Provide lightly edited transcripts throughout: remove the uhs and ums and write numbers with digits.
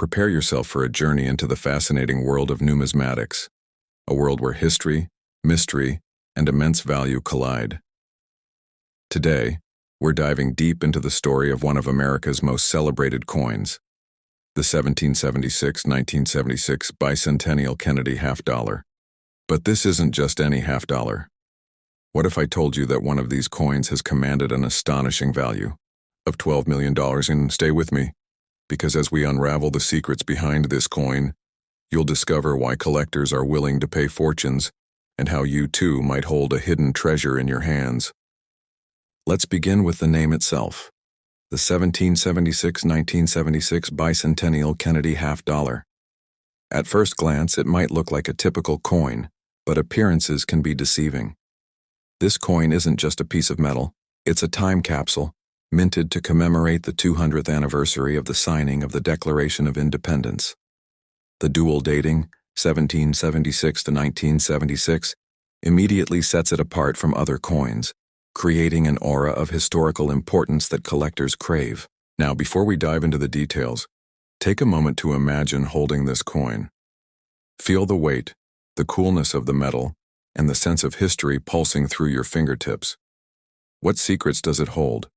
Prepare yourself for a journey into the fascinating world of numismatics, a world where history, mystery, and immense value collide. Today, we're diving deep into the story of one of America's most celebrated coins, the 1776-1976 Bicentennial Kennedy half-dollar. But this isn't just any half-dollar. What if I told you that one of these coins has commanded an astonishing value of $12 million? And stay with me, because as we unravel the secrets behind this coin, you'll discover why collectors are willing to pay fortunes and how you too might hold a hidden treasure in your hands. Let's begin with the name itself, the 1776-1976 Bicentennial Kennedy half-dollar. At first glance, it might look like a typical coin, but appearances can be deceiving. This coin isn't just a piece of metal, it's a time capsule, minted to commemorate the 200th anniversary of the signing of the Declaration of Independence. The dual dating, 1776 to 1976, immediately sets it apart from other coins, creating an aura of historical importance that collectors crave. Now, before we dive into the details, take a moment to imagine holding this coin. Feel the weight, the coolness of the metal, and the sense of history pulsing through your fingertips. What secrets does it hold?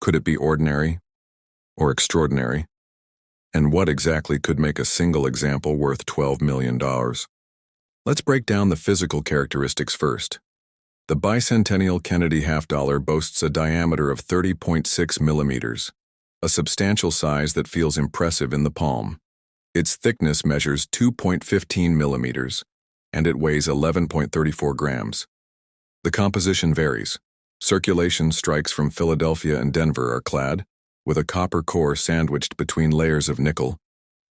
Could it be ordinary or extraordinary? And what exactly could make a single example worth $12 million? Let's break down the physical characteristics first. The Bicentennial Kennedy half-dollar boasts a diameter of 30.6 millimeters, a substantial size that feels impressive in the palm. Its thickness measures 2.15 millimeters, and it weighs 11.34 grams. The composition varies. Circulation strikes from Philadelphia and Denver are clad, with a copper core sandwiched between layers of nickel,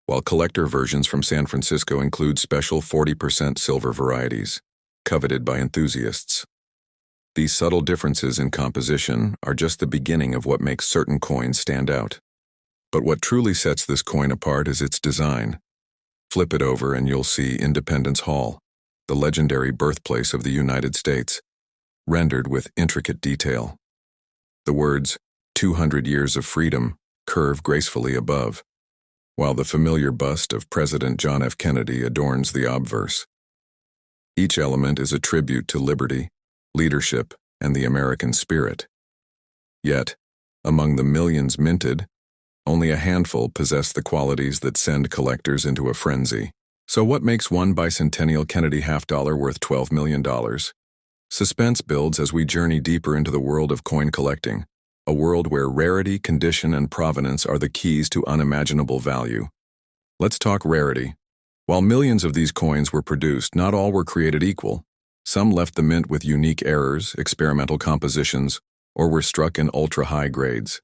while collector versions from San Francisco include special 40% silver varieties, coveted by enthusiasts. These subtle differences in composition are just the beginning of what makes certain coins stand out. But what truly sets this coin apart is its design. Flip it over and you'll see Independence Hall, the legendary birthplace of the United States, rendered with intricate detail. The words, 200 Years of Freedom, curve gracefully above, while the familiar bust of President John F. Kennedy adorns the obverse. Each element is a tribute to liberty, leadership, and the American spirit. Yet, among the millions minted, only a handful possess the qualities that send collectors into a frenzy. So what makes one Bicentennial Kennedy half-dollar worth $12 million? Suspense builds as we journey deeper into the world of coin collecting, a world where rarity, condition, and provenance are the keys to unimaginable value. Let's talk rarity. While millions of these coins were produced, not all were created equal. Some left the mint with unique errors, experimental compositions, or were struck in ultra-high grades.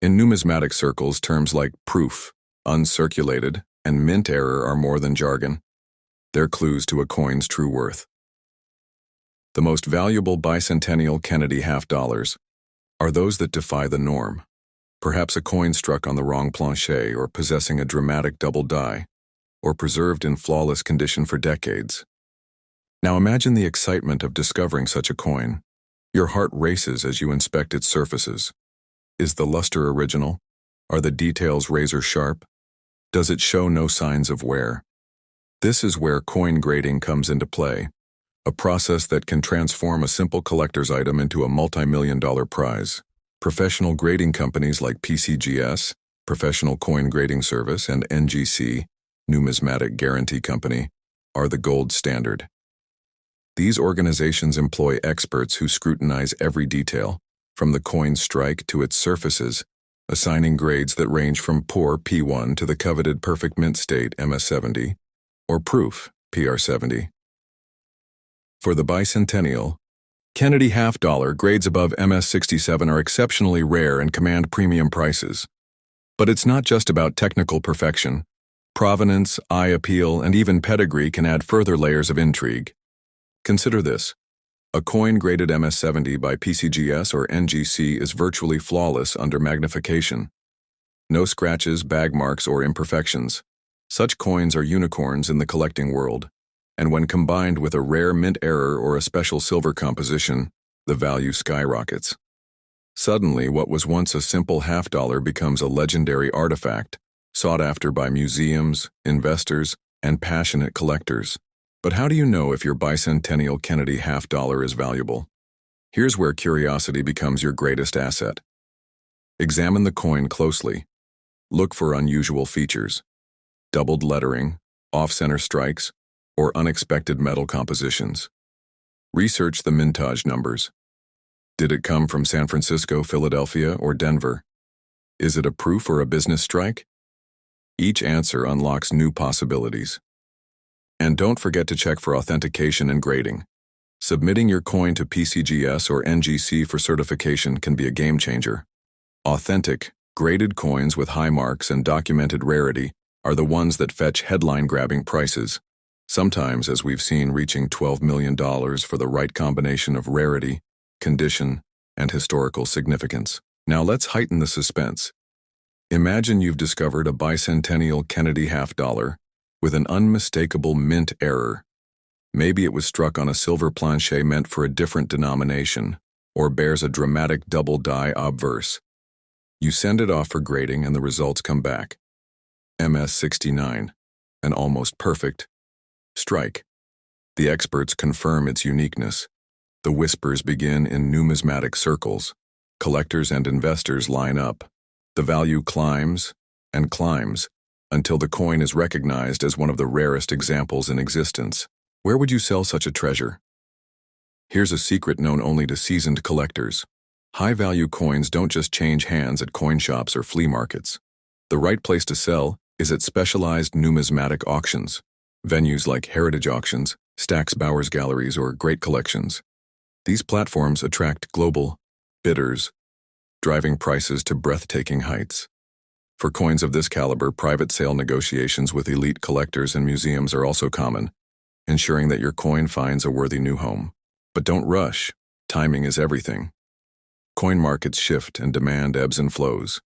In numismatic circles, terms like proof, uncirculated, and mint error are more than jargon. They're clues to a coin's true worth. The most valuable Bicentennial Kennedy half-dollars are those that defy the norm. Perhaps a coin struck on the wrong planche, or possessing a dramatic double die, or preserved in flawless condition for decades. Now imagine the excitement of discovering such a coin. Your heart races as you inspect its surfaces. Is the luster original? Are the details razor sharp? Does it show no signs of wear? This is where coin grading comes into play, a process that can transform a simple collector's item into a multi-million-dollar prize. Professional grading companies like PCGS, Professional Coin Grading Service, and NGC, Numismatic Guarantee Company, are the gold standard. These organizations employ experts who scrutinize every detail, from the coin's strike to its surfaces, assigning grades that range from poor P1 to the coveted perfect mint state MS70, or proof PR70. For the Bicentennial Kennedy half-dollar, grades above MS67 are exceptionally rare and command premium prices. But it's not just about technical perfection. Provenance, eye appeal, and even pedigree can add further layers of intrigue. Consider this. A coin graded MS70 by PCGS or NGC is virtually flawless under magnification. No scratches, bag marks, or imperfections. Such coins are unicorns in the collecting world, and when combined with a rare mint error or a special silver composition, the value skyrockets. Suddenly, what was once a simple half-dollar becomes a legendary artifact, sought after by museums, investors, and passionate collectors. But how do you know if your Bicentennial Kennedy half-dollar is valuable? Here's where curiosity becomes your greatest asset. Examine the coin closely. Look for unusual features, doubled lettering, off-center strikes, or unexpected metal compositions. Research the mintage numbers. Did it come from San Francisco, Philadelphia, or Denver? Is it a proof or a business strike? Each answer unlocks new possibilities. And don't forget to check for authentication and grading. Submitting your coin to PCGS or NGC for certification can be a game changer. Authentic, graded coins with high marks and documented rarity are the ones that fetch headline-grabbing prices, sometimes, as we've seen, reaching $12 million for the right combination of rarity, condition, and historical significance. Now let's heighten the suspense. Imagine you've discovered a Bicentennial Kennedy half-dollar with an unmistakable mint error. Maybe it was struck on a silver planche meant for a different denomination, or bears a dramatic double-die obverse. You send it off for grading and the results come back. MS69, an almost perfect strike. The experts confirm its uniqueness. The whispers begin in numismatic circles. Collectors and investors line up. The value climbs and climbs until the coin is recognized as one of the rarest examples in existence. Where would you sell such a treasure? Here's a secret known only to seasoned collectors. High-value coins don't just change hands at coin shops or flea markets. The right place to sell is at specialized numismatic auctions, venues like heritage auctions, Stack's Bowers galleries, or great collections. These platforms attract global bidders, driving prices to breathtaking heights. For coins of this caliber, private sale negotiations with elite collectors and museums are also common, ensuring that your coin finds a worthy new home. But don't rush. Timing is everything. Coin markets shift and demand ebbs and flows.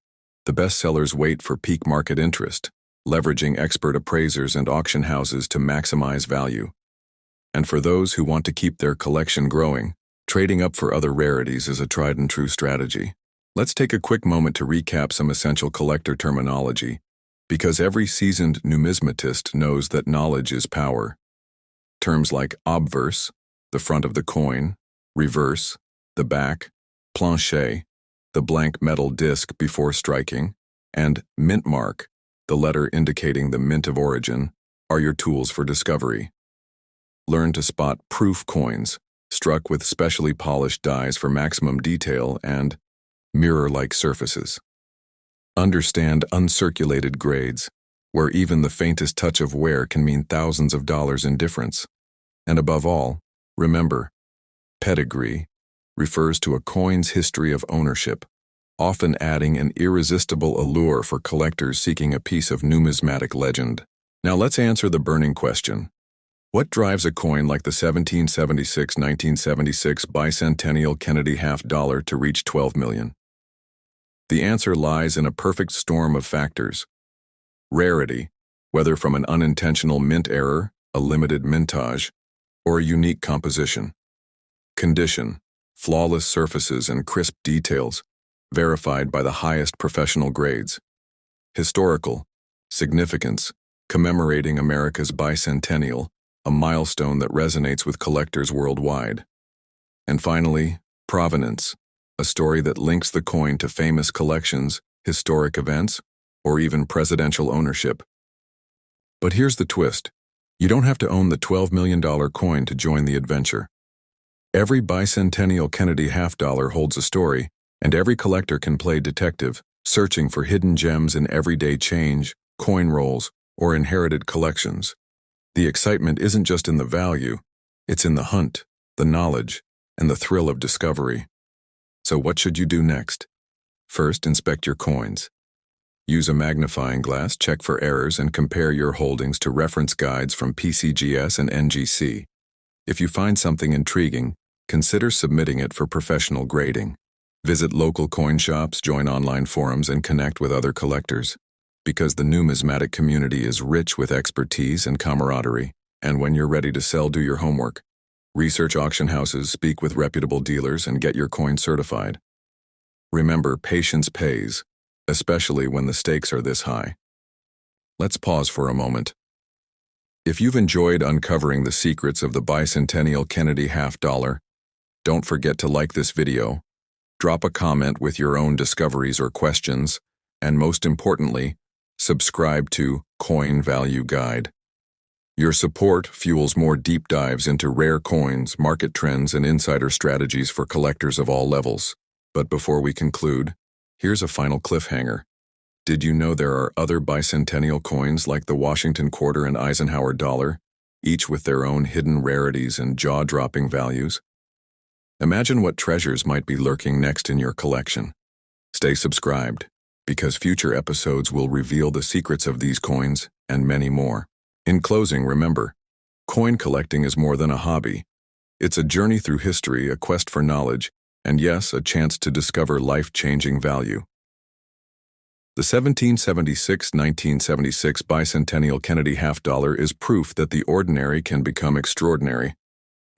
The best sellers wait for peak market interest, leveraging expert appraisers and auction houses to maximize value. And for those who want to keep their collection growing, trading up for other rarities is a tried and true strategy. Let's take a quick moment to recap some essential collector terminology, because every seasoned numismatist knows that knowledge is power. Terms like obverse, the front of the coin, reverse, the back, planche, the blank metal disc before striking, and mint mark, the letter indicating the mint of origin, are your tools for discovery. Learn to spot proof coins, struck with specially polished dies for maximum detail and mirror-like surfaces. Understand uncirculated grades, where even the faintest touch of wear can mean thousands of dollars in difference. And above all, remember, pedigree refers to a coin's history of ownership, often adding an irresistible allure for collectors seeking a piece of numismatic legend. Now let's answer the burning question. What drives a coin like the 1776-1976 Bicentennial Kennedy half-dollar to reach $12 million? The answer lies in a perfect storm of factors. Rarity, whether from an unintentional mint error, a limited mintage, or a unique composition. Condition, flawless surfaces and crisp details, verified by the highest professional grades. Historical, significance, commemorating America's bicentennial, a milestone that resonates with collectors worldwide. And finally, provenance, a story that links the coin to famous collections, historic events, or even presidential ownership. But here's the twist. You don't have to own the $12 million coin to join the adventure. Every Bicentennial Kennedy half-dollar holds a story, and every collector can play detective, searching for hidden gems in everyday change, coin rolls, or inherited collections. The excitement isn't just in the value, it's in the hunt, the knowledge, and the thrill of discovery. So what should you do next? First, inspect your coins. Use a magnifying glass, check for errors, and compare your holdings to reference guides from PCGS and NGC. If you find something intriguing, consider submitting it for professional grading. Visit local coin shops, join online forums, and connect with other collectors. Because the numismatic community is rich with expertise and camaraderie, and when you're ready to sell, do your homework. Research auction houses, speak with reputable dealers, and get your coin certified. Remember, patience pays, especially when the stakes are this high. Let's pause for a moment. If you've enjoyed uncovering the secrets of the Bicentennial Kennedy half dollar, don't forget to like this video, drop a comment with your own discoveries or questions, and most importantly, subscribe to Coin Value Guide. Your support fuels more deep dives into rare coins, market trends, and insider strategies for collectors of all levels. But before we conclude, here's a final cliffhanger. Did you know there are other bicentennial coins like the Washington Quarter and Eisenhower Dollar, each with their own hidden rarities and jaw-dropping values? Imagine what treasures might be lurking next in your collection. Stay subscribed, because future episodes will reveal the secrets of these coins and many more. In closing, remember, coin collecting is more than a hobby. It's a journey through history, a quest for knowledge, and yes, a chance to discover life-changing value. The 1776-1976 Bicentennial Kennedy half dollar is proof that the ordinary can become extraordinary,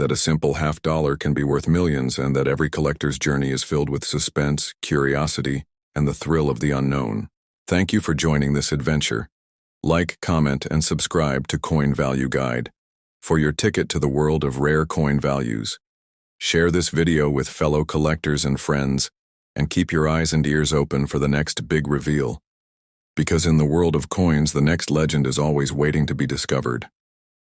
that a simple half dollar can be worth millions, and that every collector's journey is filled with suspense, curiosity, and the thrill of the unknown. Thank you for joining this adventure. Like, comment, and subscribe to Coin Value Guide for your ticket to the world of rare coin values. Share this video with fellow collectors and friends, and keep your eyes and ears open for the next big reveal. Because in the world of coins, the next legend is always waiting to be discovered.